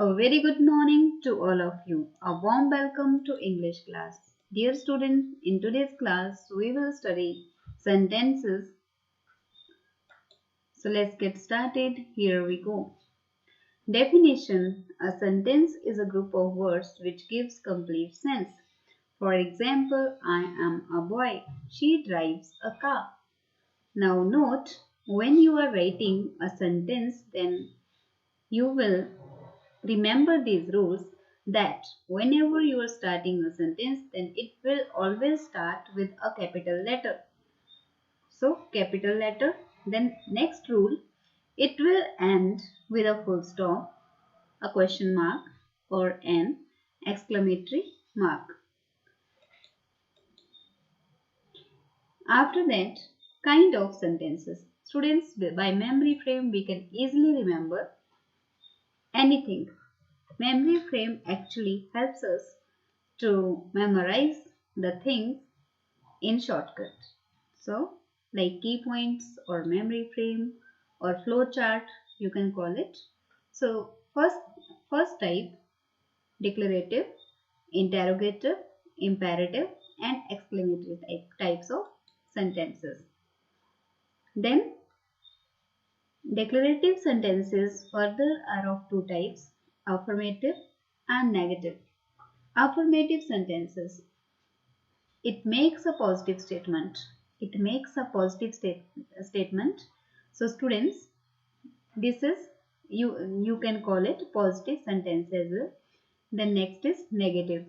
A very good morning to all of you. A warm welcome to English class. Dear students, in today's class we will study sentences. So let's get started. Here we go. Definition: a sentence is a group of words which gives complete sense. For example, I am a boy. She drives a car. Now note, when you are writing a sentence, then you will remember these rules that whenever you are starting a sentence, then it will always start with a capital letter. So capital letter. Then next rule, it will end with a full stop, a question mark, or an exclamatory mark. After that, kind of sentences. Students, by memory frame we can easily remember anything. Memory frame actually helps us to memorize the things in shortcut. So like key points or memory frame or flow chart you can call it. So first type, declarative, interrogative, imperative and exclamatory types of sentences. Then declarative sentences further are of two types, affirmative and negative. Affirmative sentences, it makes a positive statement. It makes a positive statement. So students, this is you can call it positive sentence as well. Then next is negative.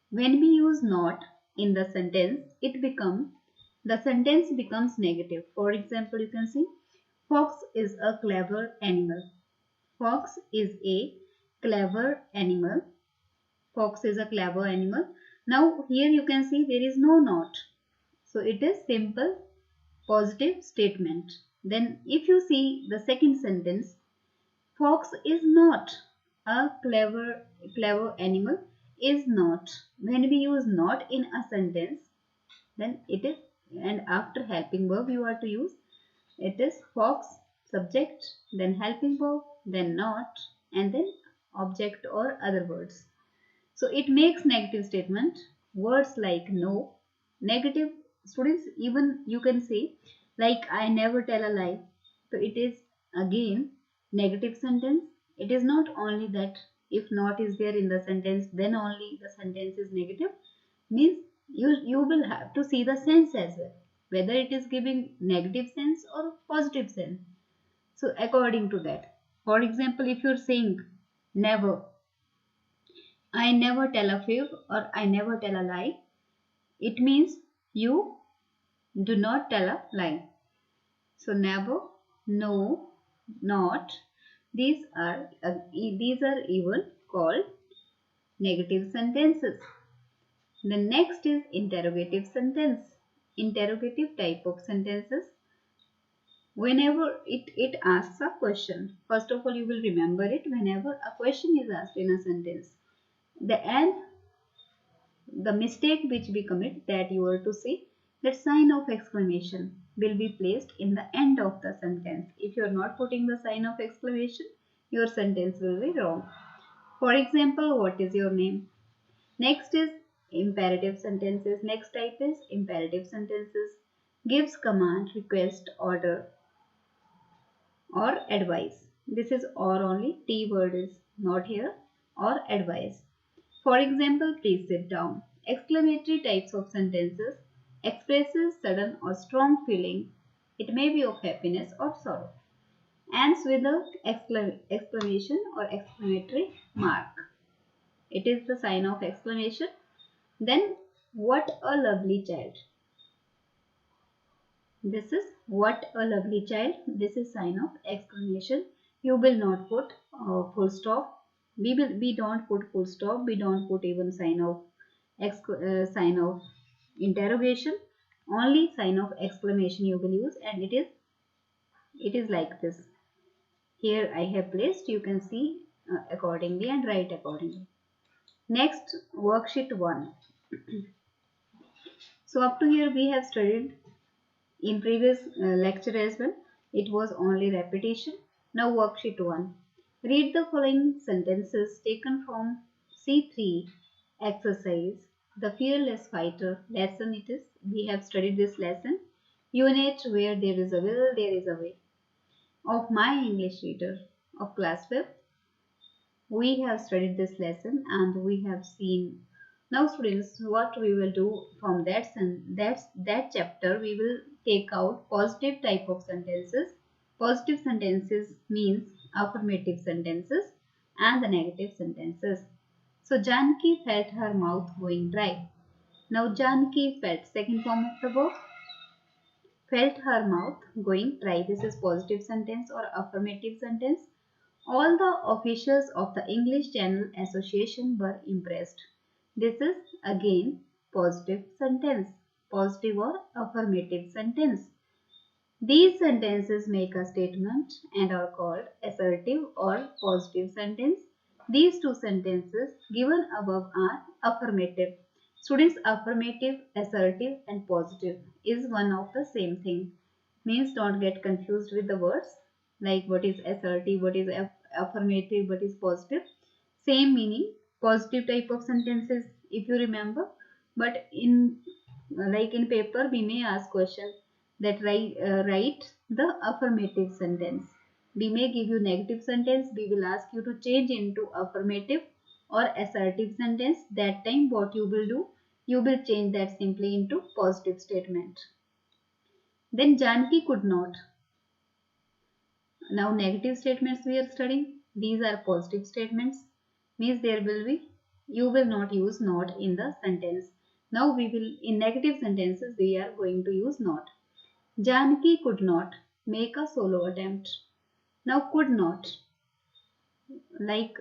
When we use not in the sentence, the sentence becomes negative. For example, you can see fox is a clever animal. Fox is a clever animal. Fox is a clever animal. Now here you can see there is no not. So it is simple positive statement. Then if you see the second sentence, fox is not a clever animal is not. When we use not in a sentence, then it is, and after helping verb you are to use, it is fox subject, then helping verb, then not, and then object or other words. So it makes negative statement. Words like no, negative, students, even you can say like I never tell a lie. So it is again negative sentence. It is not only that if not is there in the sentence then only the sentence is negative. Means you will have to see the sense as well, whether it is giving negative sense or positive sense. So according to that, for example, if you are saying never, I never tell a fib or I never tell a lie, it means you do not tell a lie. So never, no, not, these are even called negative sentences. The next is interrogative sentence. Interrogative type of sentences. Whenever it asks a question, first of all you will remember it whenever a question is asked in a sentence. The mistake which we commit, that you are to see that sign of exclamation will be placed in the end of the sentence. If you are not putting the sign of exclamation, your sentence will be wrong. For example, what is your name? Next is imperative sentences. Next type is imperative sentences. Gives command, request, order or advice. This is or only, T word is not here, or advice. For example, please sit down. Exclamatory types of sentences expresses sudden or strong feeling. It may be of happiness or sorrow. Ends with a exclamation or exclamatory mark. It is the sign of exclamation. Then, what a lovely child. This is what a lovely child. This is sign of exclamation. You will not put full stop. We don't put full stop. We don't put even sign of interrogation. Only sign of exclamation you will use, and it is like this. Here I have placed. You can see accordingly and write accordingly. Next, worksheet 1. So up to here we have studied in previous lecture as well. It was only repetition. Now worksheet 1. Read the following sentences taken from C3 exercise, the Fearless Fighter lesson it is. We have studied this lesson. Unit where there is a will, there is a way. Of my English reader of class 5th, we have studied this lesson and we have seen. Now students, what we will do from that chapter, we will take out positive type of sentences. Positive sentences means affirmative sentences and the negative sentences. So Janki felt her mouth going dry. Now Janki felt, second form of the verb, felt her mouth going dry. This is positive sentence or affirmative sentence. All the officials of the English Channel Association were impressed. This is again positive sentence, positive or affirmative sentence. These sentences make a statement and are called assertive or positive sentence. These two sentences given above are affirmative. Students, affirmative, assertive and positive is one of the same thing. Means don't get confused with the words like what is assertive, what is affirmative, what is positive. Same meaning, positive type of sentences if you remember. But in like in paper we may ask question that write the affirmative sentence. We may give you negative sentence. We will ask you to change into affirmative or assertive sentence. That time what you will do? You will change that simply into positive statement. Then Janki could not. Now negative statements we are studying. These are positive statements. Means there will be, you will not use not in the sentence. Now we will, in negative sentences we are going to use not. Janki could not make a solo attempt. Now could not, like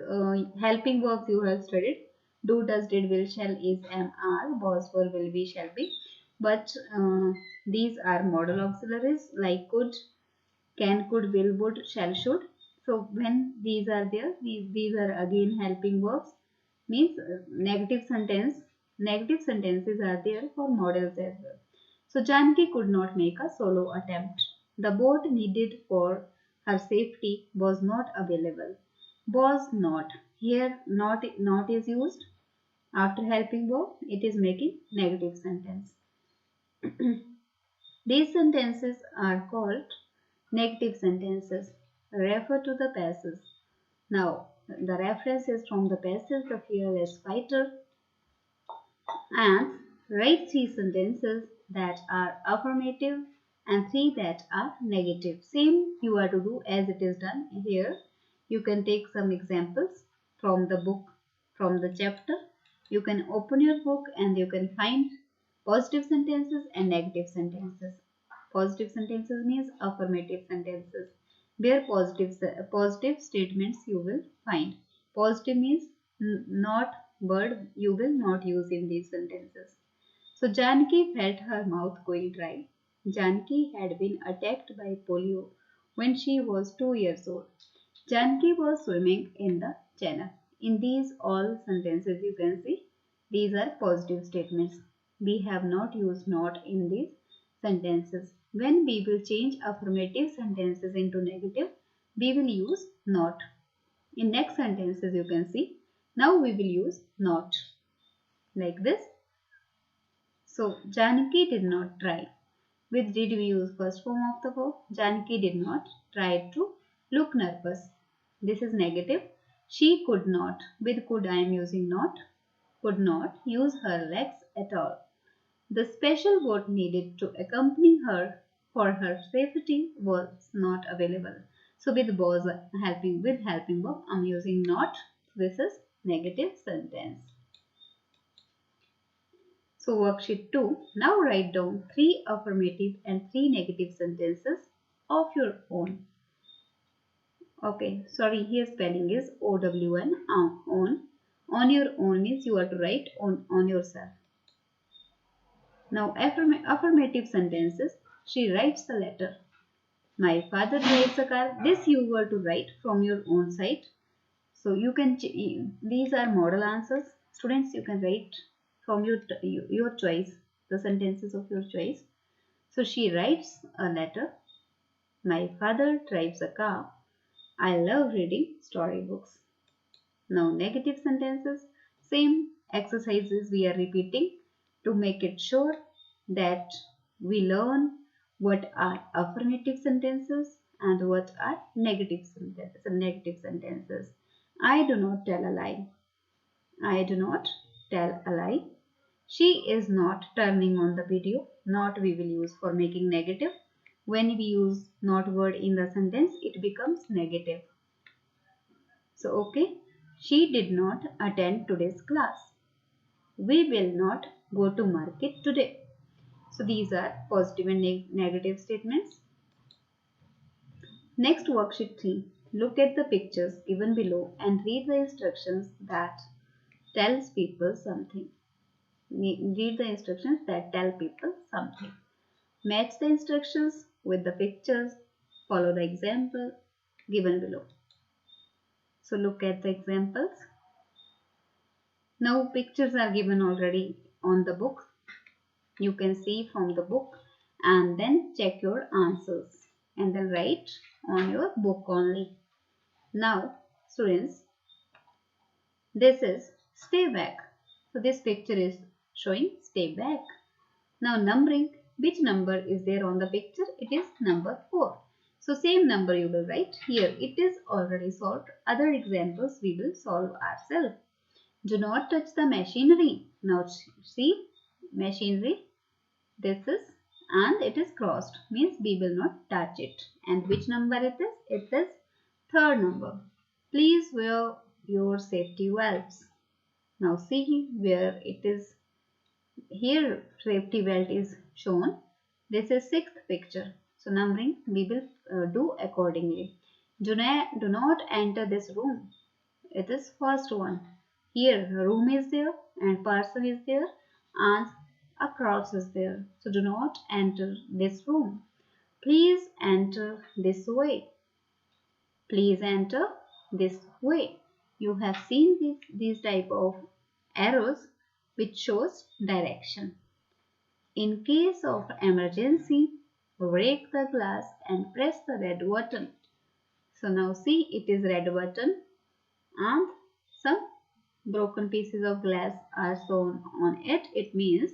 helping verbs you have studied. Do, does, did, will, shall, is, am, are. Was, were, will be, shall be. But these are modal auxiliaries like could, can, could, will, would, shall, should. So when these are there, these are again helping verbs. Means negative sentences are there for modals as well. So Janki could not make a solo attempt. The boat needed for her safety was not available. Was not. Here not is used. After helping verb, it is making negative sentence. These sentences are called negative sentences. Refer to the passage. Now, the reference is from the passage The Fearless Fighter, and write 3 sentences that are affirmative and 3 that are negative. Same you are to do as it is done here. You can take some examples from the book, from the chapter. You can open your book and you can find positive sentences and negative sentences. Positive sentences means affirmative sentences, where positive statements you will find. Positive means not word you will not use in these sentences. So Janki felt her mouth going dry. Janki had been attacked by polio when she was 2 years old. Janki was swimming in the channel. In these all sentences you can see these are positive statements. We have not used not in these sentences. When we will change affirmative sentences into negative, we will use not. In next sentences you can see, now we will use not like this. So Janaki did not try. With did we use first form of the verb? Janaki did not try to look nervous. This is negative. She could not. With could I am using not. Could not use her legs at all. The special boat needed to accompany her for her safety was not available. So with was helping verb, I'm using not. This is negative sentence. So worksheet 2. Now write down 3 affirmative and 3 negative sentences of your own. Okay, sorry, here spelling is OWN, on. On your own means you are to write on yourself. Now affirmative sentences. She writes the letter. My father drives a car. This you were to write from your own side. So you can, these are model answers. Students, you can write from your choice, the sentences of your choice. So she writes a letter. My father drives a car. I love reading storybooks. Now negative sentences, same exercises we are repeating to make it sure that we learn what are affirmative sentences and what are negative sentences. I do not tell a lie. I do not tell a lie. She is not turning on the video. Not we will use for making negative. When we use not word in the sentence, it becomes negative. So, okay, she did not attend today's class. We will not go to market today. So, these are positive and negative statements. Next worksheet 3. Look at the pictures given below and read the instructions that tells people something. Read the instructions that tell people something. Match the instructions with the pictures. Follow the example given below. So look at the examples. Now pictures are given already on the book. You can see from the book and then check your answers and then write on your book only. Now students, this is stay back. So this picture is showing stay back. Now numbering, which number is there on the picture? It is number 4. So same number you will write here. It is already solved. Other examples we will solve ourselves. Do not touch the machinery. Now see machinery. This is and it is crossed. Means we will not touch it. And which number it is? It is 3rd number. Please wear your safety belts. Now see where it is. Here safety belt is shown. This is 6th picture. So numbering we will do accordingly. Do not enter this room. It is first one. Here room is there and person is there and a cross is there. So do not enter this room. Please enter this way. Please enter this way. You have seen these type of arrows which shows direction. In case of emergency, break the glass and press the red button. So now see it is red button and some broken pieces of glass are shown on it. It means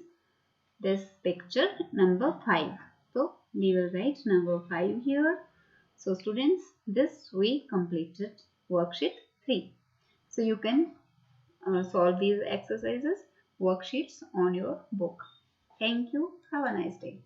this picture number 5. So we will write number 5 here. So students, this we completed worksheet 3. So you can solve these exercises, worksheets on your book. Thank you. Have a nice day.